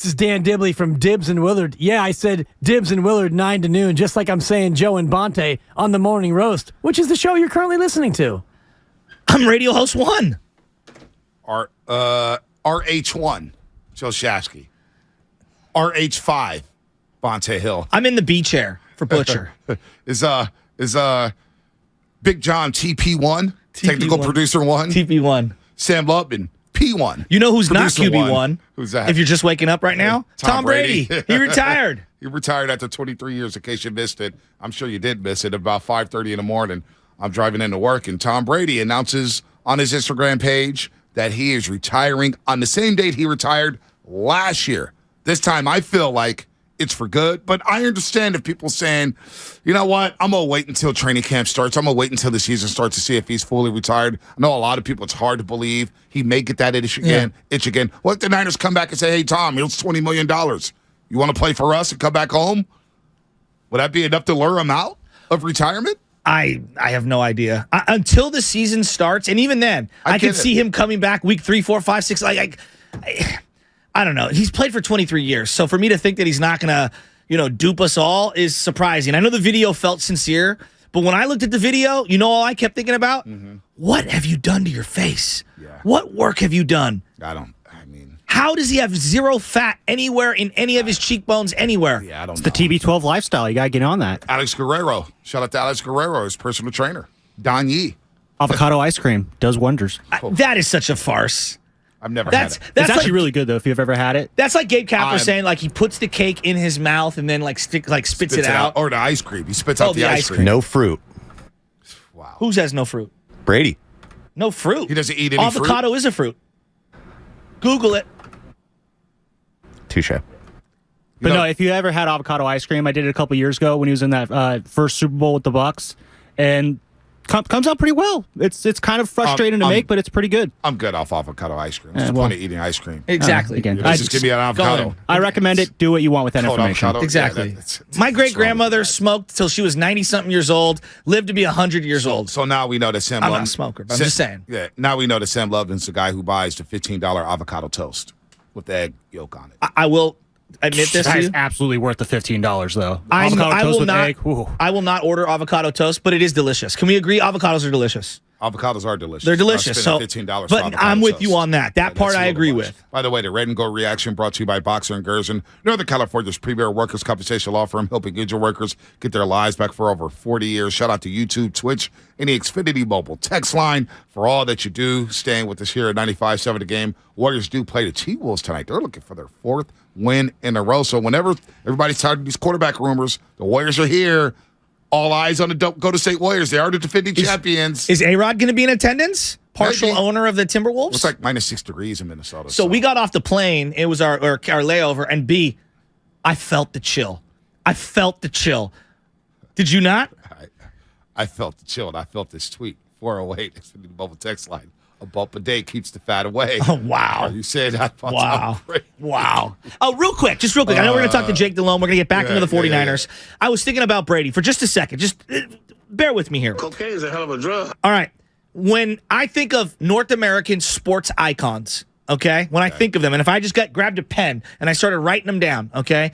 This is Dan Dibley from Dibbs and Willard. Yeah, I said Dibbs and Willard 9 to noon, just like I'm saying Joe and Bonte on the Morning Roast, which is the show you're currently listening to. I'm radio host 1. RH1, Joe Shasky. RH5, Bonte Hill. I'm in the B chair for Butcher. Is Big John TP1, technical producer 1. TP1. Sam Lubman, P1. You know who's producer not QB1? Who's that? If you're just waking up right now? Tom Brady. He retired. He retired after 23 years, in case you missed it. I'm sure you did miss it. About 5:30 in the morning, I'm driving into work, and Tom Brady announces on his Instagram page that he is retiring on the same date he retired last year. This time, I feel like it's for good, but I understand if people saying, you know what, I'm going to wait until training camp starts. I'm going to wait until the season starts to see if he's fully retired. I know a lot of people, it's hard to believe he may get that itch again. What if the Niners come back and say, hey, Tom, here's $20 million. You want to play for us and come back home? Would that be enough to lure him out of retirement? I have no idea. Until the season starts, and even then, I could see him coming back week 3, 4, 5, 6. I don't know. He's played for 23 years, so for me to think that he's not going to, dupe us all is surprising. I know the video felt sincere, but when I looked at the video, all I kept thinking about? Mm-hmm. What have you done to your face? Yeah. What work have you done? How does he have zero fat anywhere in any of his cheekbones anywhere? Yeah, it's the TB12 lifestyle. You got to get on that. Alex Guerrero. Shout out to Alex Guerrero, his personal trainer. Don Yee. Avocado ice cream does wonders. That is such a farce. I've never had it. It's actually really good, though, if you've ever had it. That's like Gabe Kapler saying, he puts the cake in his mouth and then, spits it out. Or the ice cream. He spits out the ice cream. No fruit. Wow. Who has no fruit? Brady. No fruit. He doesn't eat any fruit? Avocado is a fruit. Google it. Touche. But no, if you ever had avocado ice cream, I did it a couple years ago when he was in that first Super Bowl with the Bucs, and comes out pretty well. It's kind of frustrating to make, but it's pretty good. I'm good off avocado ice cream. What's the point of eating ice cream? Exactly. Again, just give me an avocado. I recommend it. Do what you want with that information. Avocado. Exactly. My great-grandmother smoked till she was 90-something years old, lived to be 100 years old. So now we know that Sam Lubman... I'm not a smoker, but I'm just saying. Yeah, now we know that Sam Lubman's the guy who buys the $15 avocado toast with the egg yolk on it. I will admit this to you. That is absolutely worth the $15, though. I will not order avocado toast, but it is delicious. Can we agree avocados are delicious? Avocados are delicious. They're delicious. So, $15 but I'm with you on that. That part I agree with. By the way, the Red and Gold Reaction brought to you by Boxer and Gerson, Northern California's premier workers' compensation law firm, helping injured workers get their lives back for over 40 years. Shout out to YouTube, Twitch, and the Xfinity Mobile text line for all that you do. Staying with us here at 95.7 The Game. Warriors do play the T-Wolves tonight. They're looking for their 4th win in a row. So whenever everybody's tired of these quarterback rumors, the Warriors are here. All eyes on the Golden State Warriors. They are the defending champions. Is A-Rod going to be in attendance? Partial owner of the Timberwolves? It's like minus 6 degrees in Minnesota. So we got off the plane. It was our layover. And B, I felt the chill. Did you not? I felt the chill, and I felt this tweet. 408, it's the mobile text line. A bump a day keeps the fat away. Oh, wow. You said that. Wow. Oh, real quick. I know we're going to talk to Jake Delhomme. We're going to get back into the 49ers. Yeah. I was thinking about Brady for just a second. Just bear with me here. Cocaine is a hell of a drug. All right. When I think of North American sports icons, okay, when I think of them, and if I just grabbed a pen and I started writing them down, okay,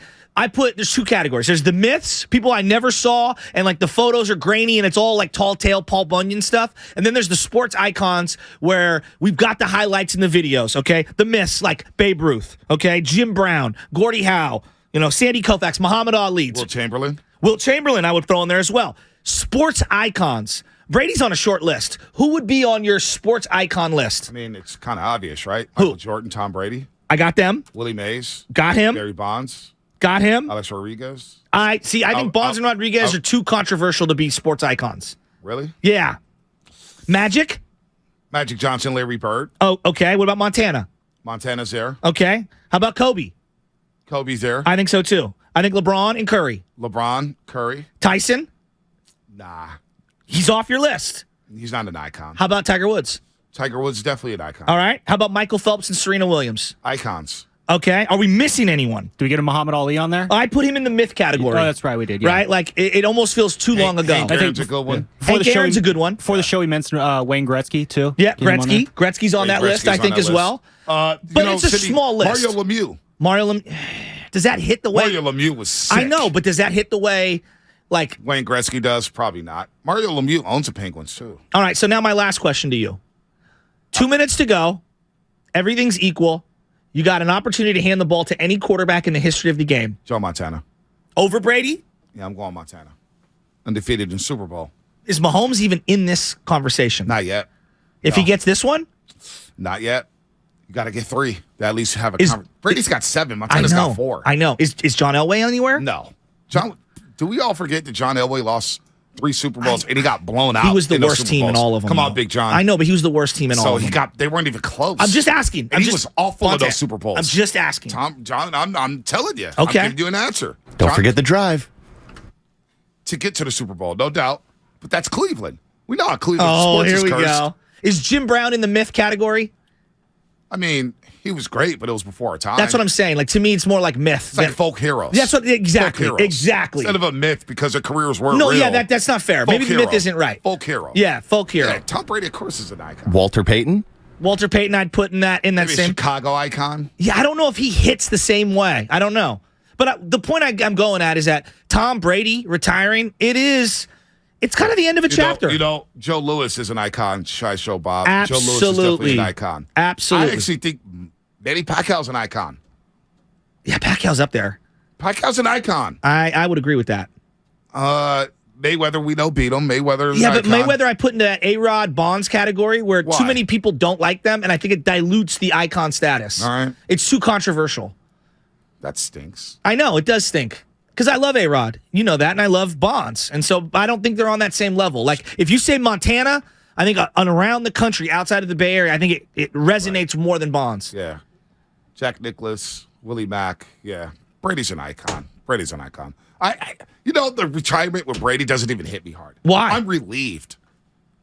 there's 2 categories. There's the myths, people I never saw, and the photos are grainy and it's all tall tale Paul Bunyan stuff. And then there's the sports icons where we've got the highlights in the videos, okay? The myths like Babe Ruth, okay? Jim Brown, Gordie Howe, Sandy Koufax, Muhammad Ali. Wilt Chamberlain. Wilt Chamberlain I would throw in there as well. Sports icons. Brady's on a short list. Who would be on your sports icon list? I mean, it's kind of obvious, right? Who? Michael Jordan, Tom Brady. I got them. Willie Mays. Got him. Barry Bonds. Got him. Alex Rodriguez. I think Bonds and Rodriguez are too controversial to be sports icons. Really? Yeah. Magic Johnson, Larry Bird. Oh, okay. What about Montana? Montana's there. Okay. How about Kobe? Kobe's there. I think so, too. I think LeBron and Curry. LeBron, Curry. Tyson? Nah. He's off your list. He's not an icon. How about Tiger Woods? Tiger Woods is definitely an icon. All right. How about Michael Phelps and Serena Williams? Icons. Okay. Are we missing anyone? Do we get a Muhammad Ali on there? I put him in the myth category. Oh, that's right. We did. Yeah. Right? It almost feels too long ago. Hank Aaron's a good one. Hank Aaron's a good one. Before the show, we mentioned Wayne Gretzky, too. Yeah, Gretzky. Gretzky's on that list, I think, as well. But it's a small list. Mario Lemieux. Mario Lemieux, does that hit the way? Mario Lemieux was sick. I know, but does that hit the way? Mario Lemieux was sick. I know, but does that hit the way like Wayne Gretzky does? Probably not. Mario Lemieux owns the Penguins, too. All right, so now my last question to you. 2 minutes to go. Everything's equal. You got an opportunity to hand the ball to any quarterback in the history of the game. Joe Montana. Over Brady? Yeah, I'm going Montana. Undefeated in Super Bowl. Is Mahomes even in this conversation? Not yet. If he gets this one? Not yet. You got to get 3 to at least have a conversation. Brady's got 7. Montana's got 4. I know. Is John Elway anywhere? No. Do we all forget that John Elway lost 3 Super Bowls and he got blown out? He was the worst team in all of them. Come on, Big John. I know, but he was the worst team in all of them. So they weren't even close. I'm just asking. And he was awful in those Super Bowls. I'm just asking. John, I'm telling you. Okay. I'm giving you an answer. Don't forget the drive. To get to the Super Bowl, no doubt. But that's Cleveland. We know how Cleveland sports is cursed. Here we go. Is Jim Brown in the myth category? I mean, he was great, but it was before our time. That's what I'm saying. Like, to me, it's more like myth. It's like folk heroes. That's what exactly. Exactly. Instead of a myth because their careers weren't real. No, yeah, that's not fair. Maybe the myth isn't right. Folk hero. Yeah, folk hero. Yeah, Tom Brady, of course, is an icon. Walter Payton, I'd put in that Maybe same a Chicago icon. Yeah, I don't know if he hits the same way. I don't know. But the point I'm going at is that Tom Brady retiring, it's kind of the end of a chapter. Joe Louis is an icon, Shy Show Bob. Absolutely. Joe Louis is definitely an icon. Absolutely. I actually think Manny Pacquiao's an icon. Yeah, Pacquiao's up there. Pacquiao's an icon. I would agree with that. Mayweather, we know, beat him. Mayweather's yeah, an but icon. Mayweather I put into that A-Rod Bonds category where too many people don't like them, and I think it dilutes the icon status. All right. It's too controversial. That stinks. I know, it does stink. Because I love A-Rod. You know that, and I love Bonds. And so I don't think they're on that same level. Like, if you say Montana, I think on around the country, outside of the Bay Area, I think it resonates more than Bonds. Yeah. Jack Nicklaus, Willie Mack. Yeah. Brady's an icon. The retirement with Brady doesn't even hit me hard. Why? I'm relieved.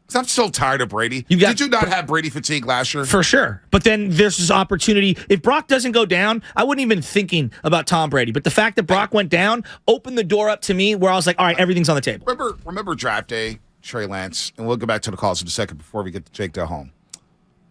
Because I'm so tired of Brady. Did you not have Brady fatigue last year? For sure. But then there's this opportunity. If Brock doesn't go down, I wouldn't even thinking about Tom Brady. But the fact that Brock went down opened the door up to me where I was like, all right, everything's on the table. Remember draft day, Trey Lance? And we'll go back to the calls in a second before we get to Jake Delhomme.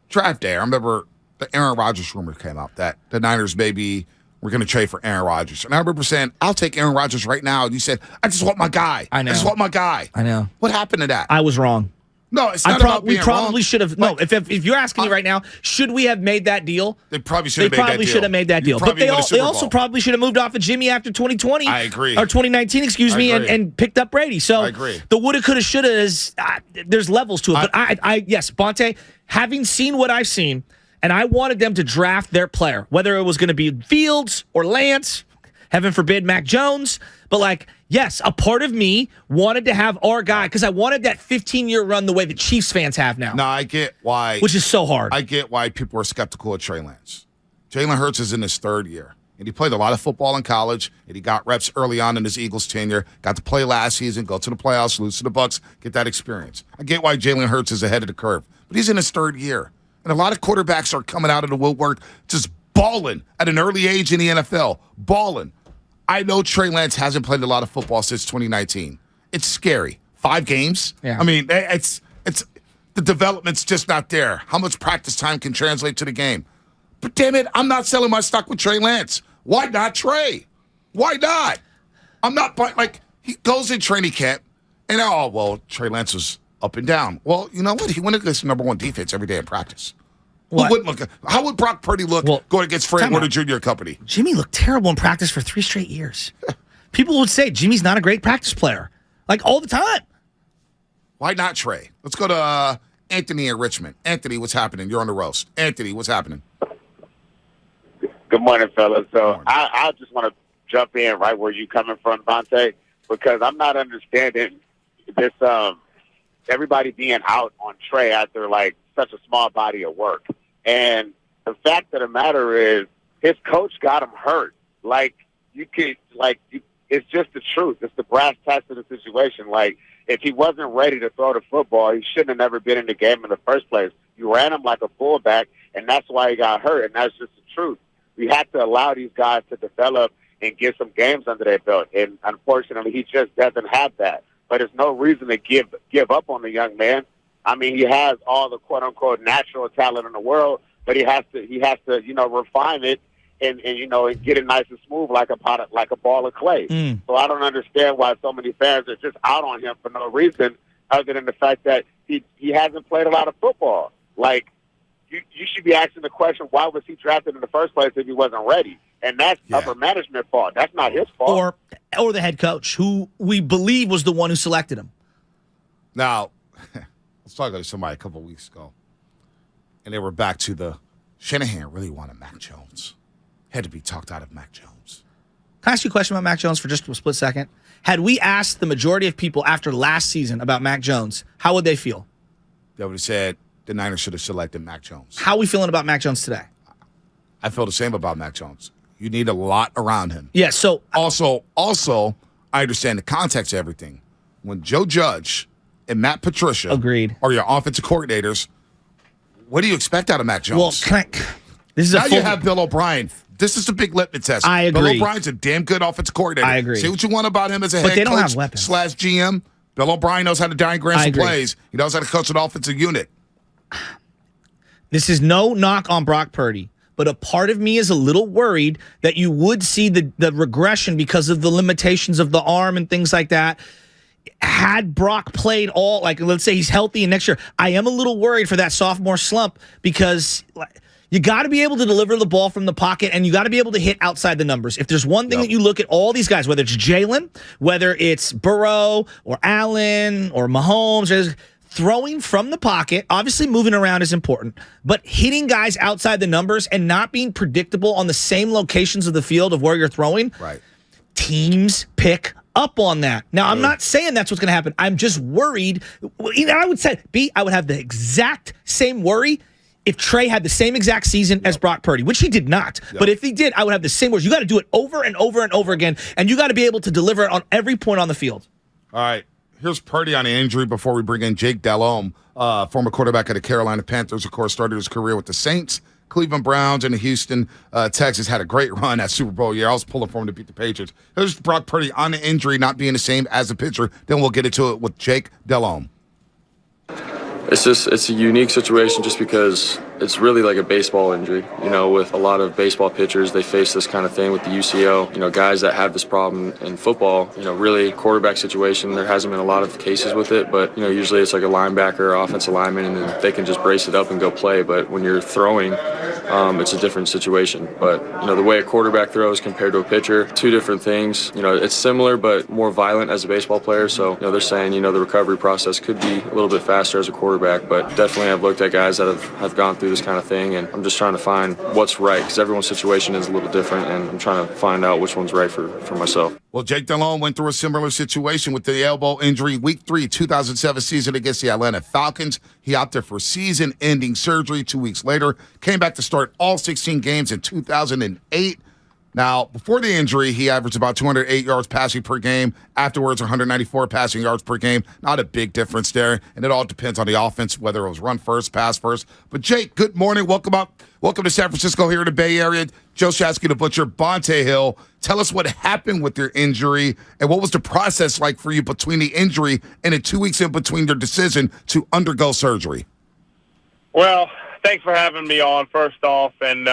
Draft day, I remember the Aaron Rodgers rumor came out that the Niners maybe were going to trade for Aaron Rodgers. And I remember saying, I'll take Aaron Rodgers right now. And you said, I just want my guy. I know. I just want my guy. I know. What happened to that? I was wrong. No, it's not about being we probably wrong. should have. No, if you're asking me right now, should we have made that deal? They probably should have made that deal. But they also probably should have moved off of Jimmy after 2020. I agree. Or 2019, excuse me, and picked up Brady. So I agree. The woulda, coulda, shoulda is there's levels to it. But yes, Bonte, having seen what I've seen, and I wanted them to draft their player, whether it was going to be Fields or Lance, heaven forbid Mac Jones. But yes, a part of me wanted to have our guy because I wanted that 15-year run the way the Chiefs fans have now. No, I get why. Which is so hard. I get why people are skeptical of Trey Lance. Jalen Hurts is in his 3rd year, and he played a lot of football in college, and he got reps early on in his Eagles tenure, got to play last season, go to the playoffs, lose to the Bucs, get that experience. I get why Jalen Hurts is ahead of the curve, but he's in his 3rd year. And a lot of quarterbacks are coming out of the woodwork just balling at an early age in the NFL, balling. I know Trey Lance hasn't played a lot of football since 2019. It's scary. 5 games? Yeah. I mean, it's the development's just not there. How much practice time can translate to the game? But damn it, I'm not selling my stock with Trey Lance. Why not Trey? Why not? I'm not he goes in training camp and Trey Lance was up and down. Well, you know what? He went against the number 1 defense every day in practice. How would Brock Purdy look going against Fred Warner Jr. Company? Jimmy looked terrible in practice for 3 straight years. People would say Jimmy's not a great practice player, all the time. Why not Trey? Let's go to Anthony in Richmond. Anthony, what's happening? You're on the roast. Anthony, what's happening? Good morning, fellas. So I just want to jump in right where you coming from, Bonte, because I'm not understanding this. Everybody being out on Trey after such a small body of work. And the fact of the matter is, his coach got him hurt. It's just the truth. It's the brass tacks of the situation. If he wasn't ready to throw the football, he shouldn't have never been in the game in the first place. You ran him like a fullback, and that's why he got hurt. And that's just the truth. We have to allow these guys to develop and get some games under their belt. And unfortunately, he just doesn't have that. But there's no reason to give up on the young man. I mean, he has all the quote unquote natural talent in the world, but he has to refine it and get it nice and smooth like a ball of clay. So I don't understand why so many fans are just out on him for no reason other than the fact that he hasn't played a lot of football. Like, you should be asking the question, why was he drafted in the first place if he wasn't ready? And that's upper management fault. That's not his fault. Or the head coach, who we believe was the one who selected him. Now, I was talking to somebody a couple of weeks ago, and they were back to the Shanahan really wanted Mac Jones. Had to be talked out of Mac Jones. Can I ask you a question about Mac Jones for just a split second? Had we asked the majority of people after last season about Mac Jones, how would they feel? They would have said the Niners should have selected Mac Jones. How are we feeling about Mac Jones today? I feel the same about Mac Jones. You need a lot around him. Yeah, so... Also, I understand the context of everything. When Joe Judge and Matt Patricia are your offensive coordinators, what do you expect out of Mac Jones? Well, you have Bill O'Brien. This is the big litmus test. I agree. Bill O'Brien's a damn good offensive coordinator. I agree. Say what you want about him as a head they don't coach have weapons. / GM. Bill O'Brien knows how to diagram some plays. He knows how to coach an offensive unit. This is no knock on Brock Purdy, but a part of me is a little worried that you would see the regression because of the limitations of the arm and things like that. Had Brock played let's say he's healthy and next year, I am a little worried for that sophomore slump because you got to be able to deliver the ball from the pocket and you got to be able to hit outside the numbers. If there's one thing that you look at all these guys, whether it's Jalen, whether it's Burrow or Allen or Mahomes, throwing from the pocket, obviously moving around is important, but hitting guys outside the numbers and not being predictable on the same locations of the field of where you're throwing, teams pick up on that. Now, I'm not saying that's what's going to happen. I'm just worried. I would have the exact same worry if Trey had the same exact season as Brock Purdy, which he did not. But if he did, I would have the same worries. You got to do it over and over and over again, and you got to be able to deliver it on every point on the field. All right. Here's Purdy on an injury before we bring in Jake Delhomme, former quarterback of the Carolina Panthers, of course, started his career with the Saints, Cleveland Browns, and the Houston Texans. Had a great run at Super Bowl year. I was pulling for him to beat the Patriots. Here's Brock Purdy on the injury, not being the same as a pitcher. Then we'll get into it with Jake Delhomme. It's a unique situation just because it's really like a baseball injury. With a lot of baseball pitchers, they face this kind of thing with the UCL. Guys that have this problem in football, really quarterback situation, there hasn't been a lot of cases with it, but, usually it's like a linebacker or offensive lineman, and then they can just brace it up and go play. But when you're throwing, it's a different situation. But, the way a quarterback throws compared to a pitcher, two different things. It's similar but more violent as a baseball player. So, they're saying, the recovery process could be a little bit faster as a quarterback. But definitely I've looked at guys that have gone through this kind of thing, and I'm just trying to find what's right because everyone's situation is a little different, and I'm trying to find out which one's right for myself. Well, Jake Delhomme went through a similar situation with the elbow injury Week 3, 2007 season against the Atlanta Falcons. He opted for season-ending surgery 2 weeks later, came back to start all 16 games in 2008. Now, before the injury, he averaged about 208 yards passing per game. Afterwards, 194 passing yards per game. Not a big difference there, and it all depends on the offense, whether it was run first, pass first. But, Jake, good morning. Welcome to San Francisco here in the Bay Area. Joe Shasky, the Butcher, Bonte Hill. Tell us what happened with your injury, and what was the process like for you between the injury and the 2 weeks in between your decision to undergo surgery? Well, thanks for having me on, first off, and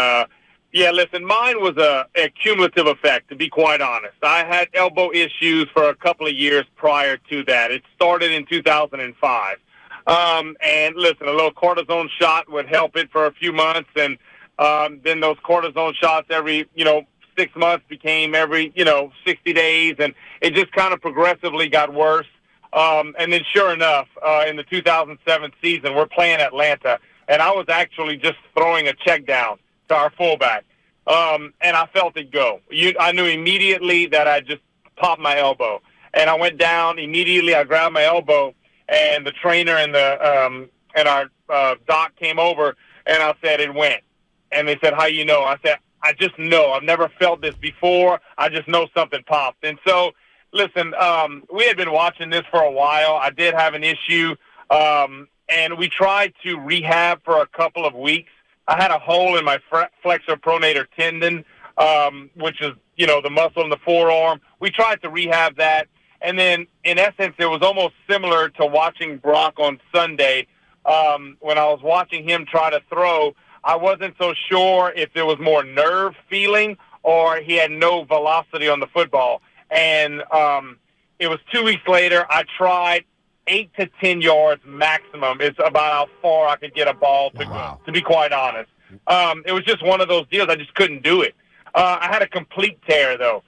yeah, listen, mine was a cumulative effect, to be quite honest. I had elbow issues for a couple of years prior to that. It started in 2005. And listen, a little cortisone shot would help it for a few months, and then those cortisone shots every, 6 months became every, 60 days, and it just kind of progressively got worse. And then sure enough, in the 2007 season, we're playing Atlanta, and I was actually just throwing a check down to our fullback, and I felt it go. I knew immediately that I just popped my elbow, and I went down immediately. I grabbed my elbow, and the trainer and our doc came over, and I said it went. And they said, "How you know?" I said, "I just know. I've never felt this before. I just know something popped." And so, listen, we had been watching this for a while. I did have an issue, and we tried to rehab for a couple of weeks. I had a hole in my flexor pronator tendon, which is, the muscle in the forearm. We tried to rehab that. And then, in essence, it was almost similar to watching Brock on Sunday. When I was watching him try to throw, I wasn't so sure if there was more nerve feeling or he had no velocity on the football. And it was 2 weeks later. I tried 8 to 10 yards maximum. It's about how far I could get a ball to go, to be quite honest. It was just one of those deals. I just couldn't do it. I had a complete tear, though.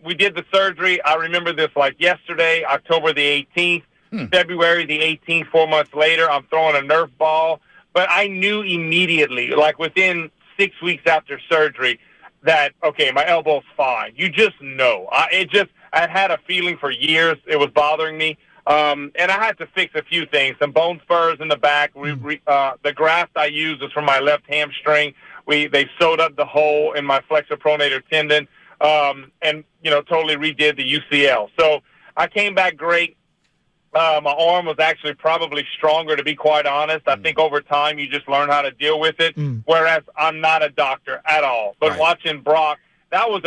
We did the surgery. I remember this like yesterday, October the 18th, February the 18th, 4 months later. I'm throwing a Nerf ball. But I knew immediately, like within 6 weeks after surgery, that, okay, my elbow's fine. You just know. I had a feeling for years. It was bothering me. And I had to fix a few things. Some bone spurs in the back. The graft I used was from my left hamstring. They sewed up the hole in my flexor pronator tendon and, totally redid the UCL. So I came back great. My arm was actually probably stronger, to be quite honest. I think over time you just learn how to deal with it, whereas I'm not a doctor at all. But watching Brock, that was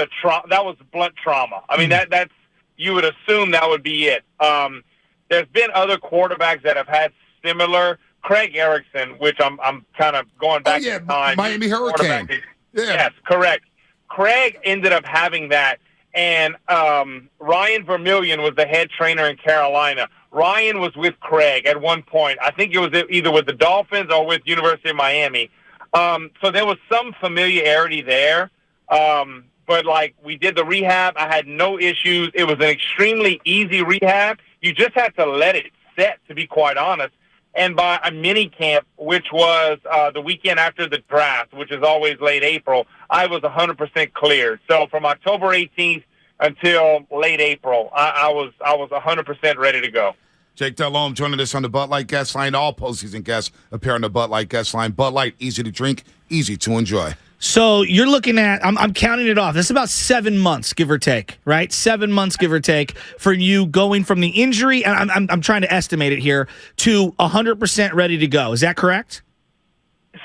blunt trauma. I mean, that's you would assume that would be it. There's been other quarterbacks that have had similar. Craig Erickson, which I'm kind of going back in time. Miami Hurricane. Yeah. Yes, correct. Craig ended up having that, and Ryan Vermillion was the head trainer in Carolina. Ryan was with Craig at one point. I think it was either with the Dolphins or with University of Miami. So there was some familiarity there. But, we did the rehab. I had no issues. It was an extremely easy rehab. You just had to let it set, to be quite honest. And by a mini camp, which was the weekend after the draft, which is always late April, I was 100% cleared. So from October 18th until late April, I was 100% ready to go. Jake Delhomme joining us on the Bud Light Guest Line. All postseason guests appear on the Bud Light Guest Line. Bud Light, easy to drink, easy to enjoy. So you're looking at, I'm counting it off. This is about 7 months, give or take, right? 7 months, give or take, for you going from the injury, and I'm trying to estimate it here, to 100% ready to go. Is that correct?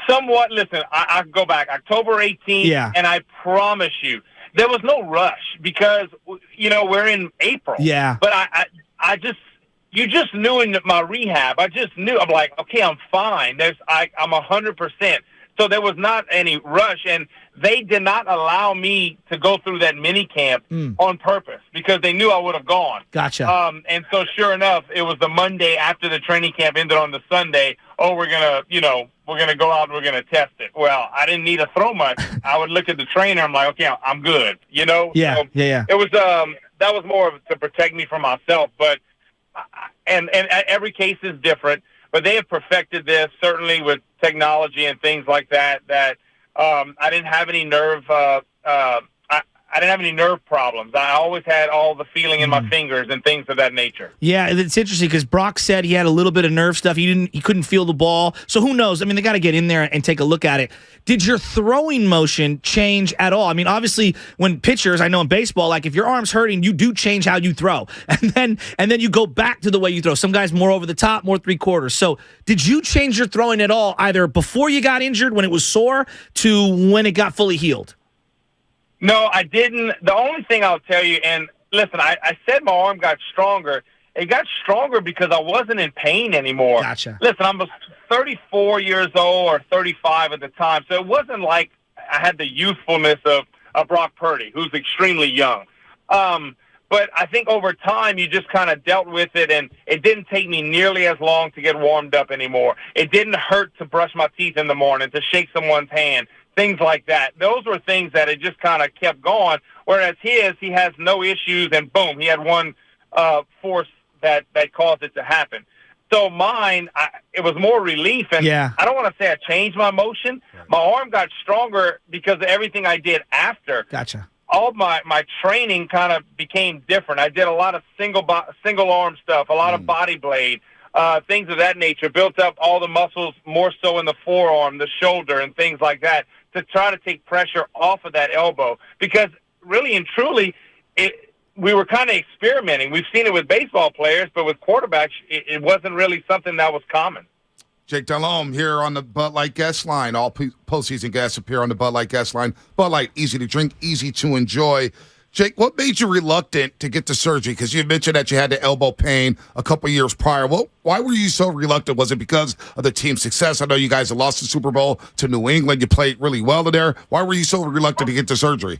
Somewhat. Listen, I go back October 18th, and I promise you, there was no rush because, we're in April. Yeah. But you just knew in my rehab, I just knew. I'm like, okay, I'm fine. I'm 100%. So there was not any rush, and they did not allow me to go through that mini camp on purpose because they knew I would have gone. Gotcha. And so sure enough, it was the Monday after the training camp ended on the Sunday. Oh, we're gonna go out and we're gonna test it. Well, I didn't need to throw much. I would look at the trainer. I'm like, okay, I'm good. Yeah. So it was that was more to protect me from myself, but and every case is different. But they have perfected this, certainly with technology and things like that. I didn't have any nerve. I didn't have any nerve problems. I always had all the feeling in my fingers and things of that nature. Yeah, it's interesting because Brock said he had a little bit of nerve stuff. He couldn't feel the ball. So who knows? I mean, they got to get in there and take a look at it. Did your throwing motion change at all? I mean, obviously, when pitchers, I know in baseball, if your arm's hurting, you do change how you throw, and then you go back to the way you throw. Some guys more over the top, more three-quarters. So did you change your throwing at all, either before you got injured when it was sore to when it got fully healed? No, I didn't. The only thing I'll tell you, and listen, I said my arm got stronger. It got stronger because I wasn't in pain anymore. Gotcha. Listen, I was 34 years old or 35 at the time, so it wasn't like I had the youthfulness of Brock Purdy, who's extremely young. But I think over time you just kind of dealt with it, and it didn't take me nearly as long to get warmed up anymore. It didn't hurt to brush my teeth in the morning, to shake someone's hand. Things like that. Those were things that it just kind of kept going. Whereas he has no issues, and boom, he had one force that caused it to happen. So mine, it was more relief, and I don't want to say I changed my motion. My arm got stronger because of everything I did after. Gotcha. All my training kind of became different. I did a lot of single arm stuff, a lot of body blade, things of that nature. Built up all the muscles more so in the forearm, the shoulder, and things like that, to try to take pressure off of that elbow. Because really and truly, we were kind of experimenting. We've seen it with baseball players, but with quarterbacks, it wasn't really something that was common. Jake Delhomme here on the Bud Light Guest Line. All postseason guests appear on the Bud Light Guest Line. Bud Light, easy to drink, easy to enjoy. Jake, what made you reluctant to get the surgery? Because you mentioned that you had the elbow pain a couple years prior. Well, why were you so reluctant? Was it because of the team's success? I know you guys have lost the Super Bowl to New England. You played really well in there. Why were you so reluctant to get the surgery?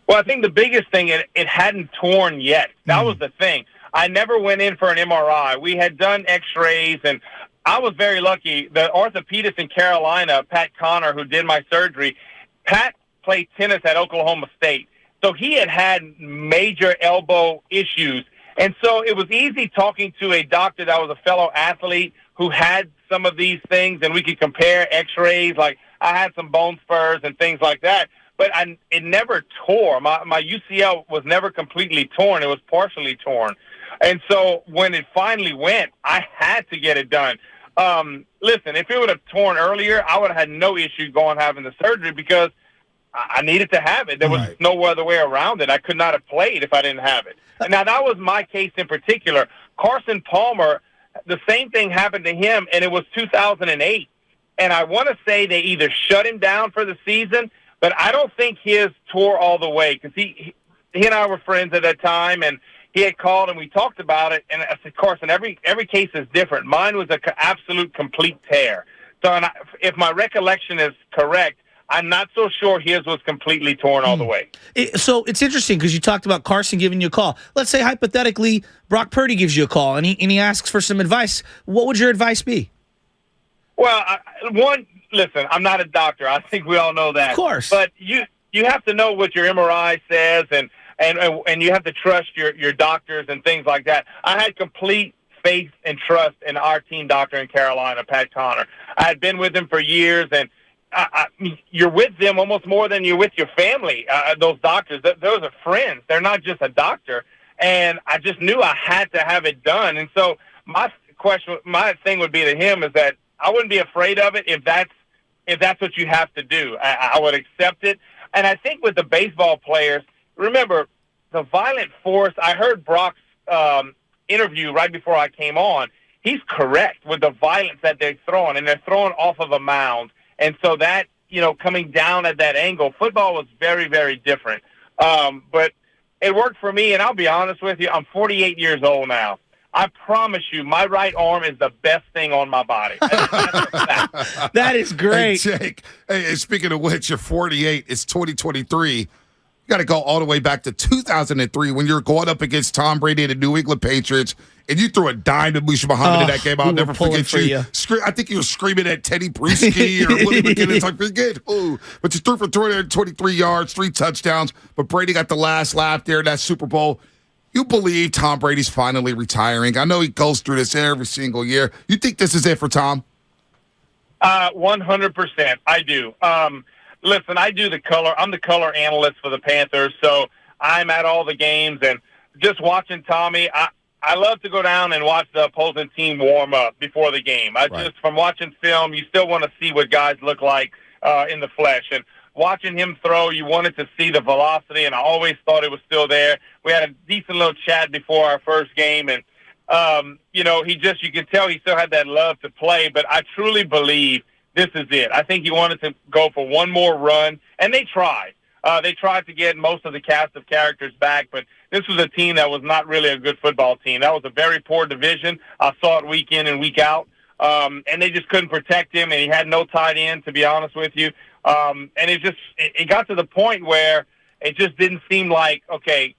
Well, I think the biggest thing, it hadn't torn yet. That was the thing. I never went in for an MRI. We had done x-rays, and I was very lucky. The orthopedist in Carolina, Pat Connor, who did my surgery, Pat played tennis at Oklahoma State. So he had major elbow issues. And so it was easy talking to a doctor that was a fellow athlete who had some of these things, and we could compare x-rays. Like, I had some bone spurs and things like that. But it never tore. My UCL was never completely torn. It was partially torn. And so when it finally went, I had to get it done. Listen, if it would have torn earlier, I would have had no issue having the surgery because I needed to have it. There was no other way around it. I could not have played if I didn't have it. Now, that was my case in particular. Carson Palmer, the same thing happened to him, and it was 2008. And I want to say they either shut him down for the season, but I don't think his tore all the way because he and I were friends at that time, and he had called and we talked about it. And I said, Carson, every case is different. Mine was an absolute complete tear. So if my recollection is correct, I'm not so sure his was completely torn all the way. So it's interesting because you talked about Carson giving you a call. Let's say hypothetically Brock Purdy gives you a call and he asks for some advice. What would your advice be? Well, listen, I'm not a doctor. I think we all know that. Of course. But you have to know what your MRI says, and you have to trust your doctors and things like that. I had complete faith and trust in our team doctor in Carolina, Pat Connor. I had been with him for years, and you're with them almost more than you're with your family. Those doctors, those are friends. They're not just a doctor. And I just knew I had to have it done. And so my thing would be to him is that I wouldn't be afraid of it if that's what you have to do. I would accept it. And I think with the baseball players, remember the violent force. I heard Brock's interview right before I came on. He's correct with the violence that they're throwing, and they're throwing off of a mound. And so that, coming down at that angle, football was very, very different. But it worked for me, and I'll be honest with you, I'm 48 years old now. I promise you, my right arm is the best thing on my body. That is great. Hey, Jake, speaking of which, you're 48. It's 2023. You got to go all the way back to 2003 when you're going up against Tom Brady and the New England Patriots, and you threw a dime to Musa Muhammad in that game. I'll never forget you. I think you were screaming at Teddy Bruschi or Willie McGinnis. I forget who. But you threw for 323 yards, 3 touchdowns. But Brady got the last laugh there in that Super Bowl. You believe Tom Brady's finally retiring? I know he goes through this every single year. You think this is it for Tom? 100%. I do. Listen, I do the color. I'm the color analyst for the Panthers, so I'm at all the games. And just watching Tommy, I love to go down and watch the opposing team warm up before the game. Just from watching film, you still want to see what guys look like in the flesh. And watching him throw, you wanted to see the velocity, and I always thought it was still there. We had a decent little chat before our first game, and, you could tell he still had that love to play, but I truly believe this is it. I think he wanted to go for one more run, and they tried. They tried to get most of the cast of characters back, but this was a team that was not really a good football team. That was a very poor division. I saw it week in and week out, and they just couldn't protect him, and he had no tight end, to be honest with you. And it got to the point where it just didn't seem like, okay,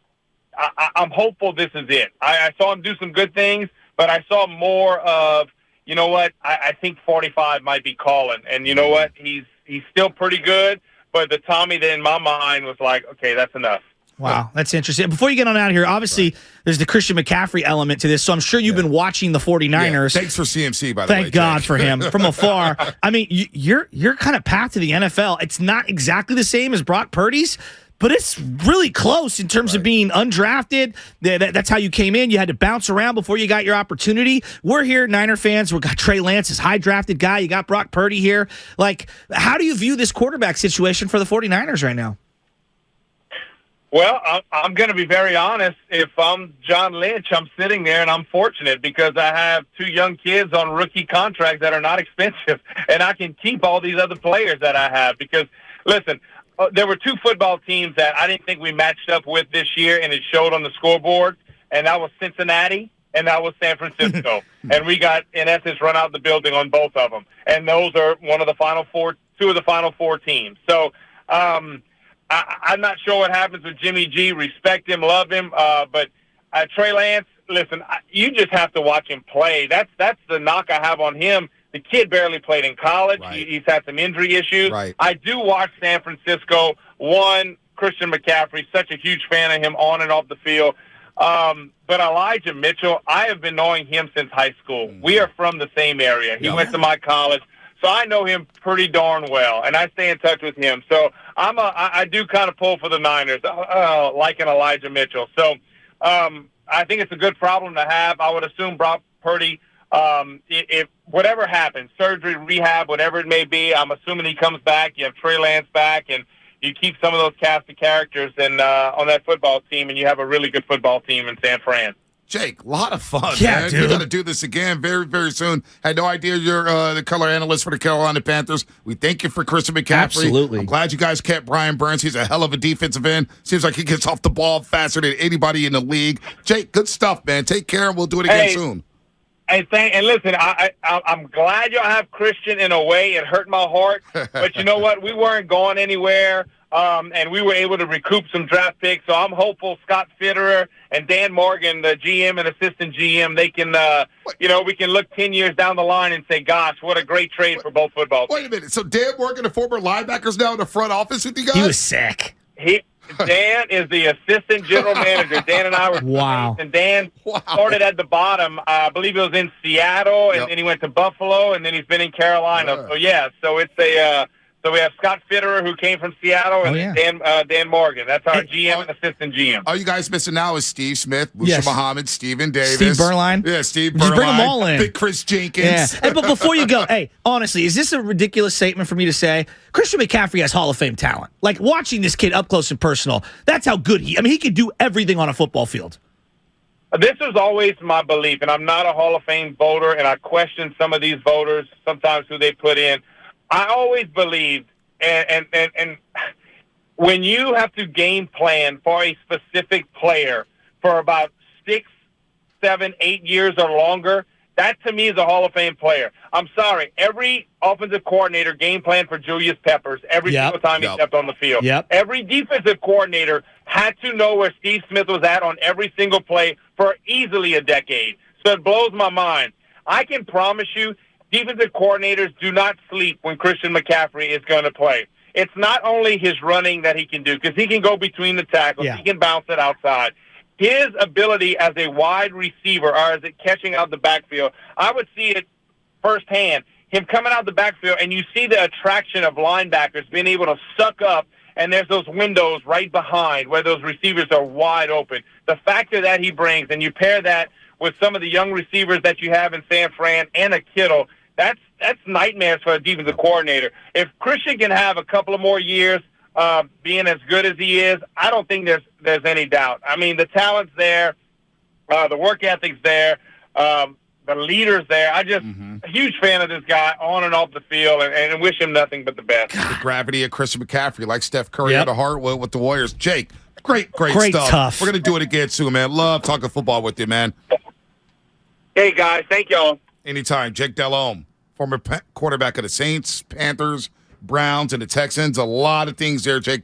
I'm hopeful this is it. I saw him do some good things, but I saw more of, you know what, I think 45 might be calling. And you know what, he's still pretty good, but the Tommy that in my mind was like, okay, that's enough. Wow, that's interesting. Before you get on out of here, obviously there's the Christian McCaffrey element to this, so I'm sure you've been watching the 49ers. Yeah. Thanks for CMC, by the way. Thank God for him from afar. I mean, you're kind of path to the NFL. It's not exactly the same as Brock Purdy's, but it's really close in terms of being undrafted. That's how you came in. You had to bounce around before you got your opportunity. We're here, Niner fans. We've got Trey Lance, this high-drafted guy. You got Brock Purdy here. Like, how do you view this quarterback situation for the 49ers right now? Well, I'm going to be very honest. If I'm John Lynch, I'm sitting there, and I'm fortunate because I have 2 young kids on rookie contracts that are not expensive, and I can keep all these other players that I have because, listen, there were two football teams that I didn't think we matched up with this year, and it showed on the scoreboard, and that was Cincinnati and that was San Francisco. And we got, in essence, run out the building on both of them. And those are two of the final four teams. So I'm not sure what happens with Jimmy G. Respect him, love him, but Trey Lance, listen, you just have to watch him play. That's the knock I have on him. The kid barely played in college. Right. He's had some injury issues. Right. I do watch San Francisco. Christian McCaffrey, such a huge fan of him on and off the field. But Elijah Mitchell, I have been knowing him since high school. Mm-hmm. We are from the same area. He went to my college, so I know him pretty darn well, and I stay in touch with him. So I do kind of pull for the Niners, like an Elijah Mitchell. So I think it's a good problem to have. I would assume Brock Purdy, if whatever happens, surgery, rehab, whatever it may be, I'm assuming he comes back. You have Trey Lance back, and you keep some of those cast of characters on that football team, and you have a really good football team in San Fran. Jake, a lot of fun, yeah, man. Dude. We got to do this again very, very soon. Had no idea you're the color analyst for the Carolina Panthers. We thank you for Christian McCaffrey. Absolutely. I'm glad you guys kept Brian Burns. He's a hell of a defensive end. Seems like he gets off the ball faster than anybody in the league. Jake, good stuff, man. Take care, and we'll do it again soon. And listen, I'm glad y'all have Christian in a way. It hurt my heart. But you know what? We weren't going anywhere. And we were able to recoup some draft picks. So I'm hopeful Scott Fitterer and Dan Morgan, the GM and assistant GM, they can, we can look 10 years down the line and say, gosh, what a great trade for both football teams. Wait a minute. So Dan Morgan, a former linebacker, now in the front office with you guys? He was sick. Dan is the assistant general manager. Dan and I were wow. And Dan started at the bottom. I believe it was in Seattle, and then he went to Buffalo, and then he's been in Carolina. So it's So we have Scott Fitterer, who came from Seattle, and Dan Morgan. That's our GM and assistant GM. All you guys missing now is Steve Smith, Musa Muhammad, Stephen Davis. Steve Berline. Yeah, Steve Berline. Just bring them all in. Big Chris Jenkins. Yeah. Hey, but before you go, honestly, is this a ridiculous statement for me to say? Christian McCaffrey has Hall of Fame talent. Like, watching this kid up close and personal, that's how good he can do everything on a football field. This was always my belief, and I'm not a Hall of Fame voter, and I question some of these voters, sometimes who they put in. I always believed, and when you have to game plan for a specific player for about 6, 7, 8 years or longer, that to me is a Hall of Fame player. I'm sorry, every offensive coordinator game planned for Julius Peppers every single time he stepped on the field. Every defensive coordinator had to know where Steve Smith was at on every single play for easily a decade. So it blows my mind. I can promise you, defensive coordinators do not sleep when Christian McCaffrey is going to play. It's not only his running that he can do, because he can go between the tackles. He can bounce it outside. His ability as a wide receiver, or as it catching out the backfield, I would see it firsthand. Him coming out the backfield, and you see the attraction of linebackers being able to suck up, and there's those windows right behind where those receivers are wide open. The factor that he brings, and you pair that with some of the young receivers that you have in San Fran and a Kittle, that's nightmares for a defensive coordinator. If Christian can have a couple of more years being as good as he is, I don't think there's any doubt. I mean, the talent's there, the work ethic's there, the leader's there. I just a huge fan of this guy on and off the field, and wish him nothing but the best. The gravity of Christian McCaffrey, like Steph Curry at the heart with the Warriors. Jake, great stuff. Tough. We're going to do it again soon, man. Love talking football with you, man. Hey, guys. Thank y'all. Anytime. Jake Delhomme, former quarterback of the Saints, Panthers, Browns, and the Texans. A lot of things there, Jake.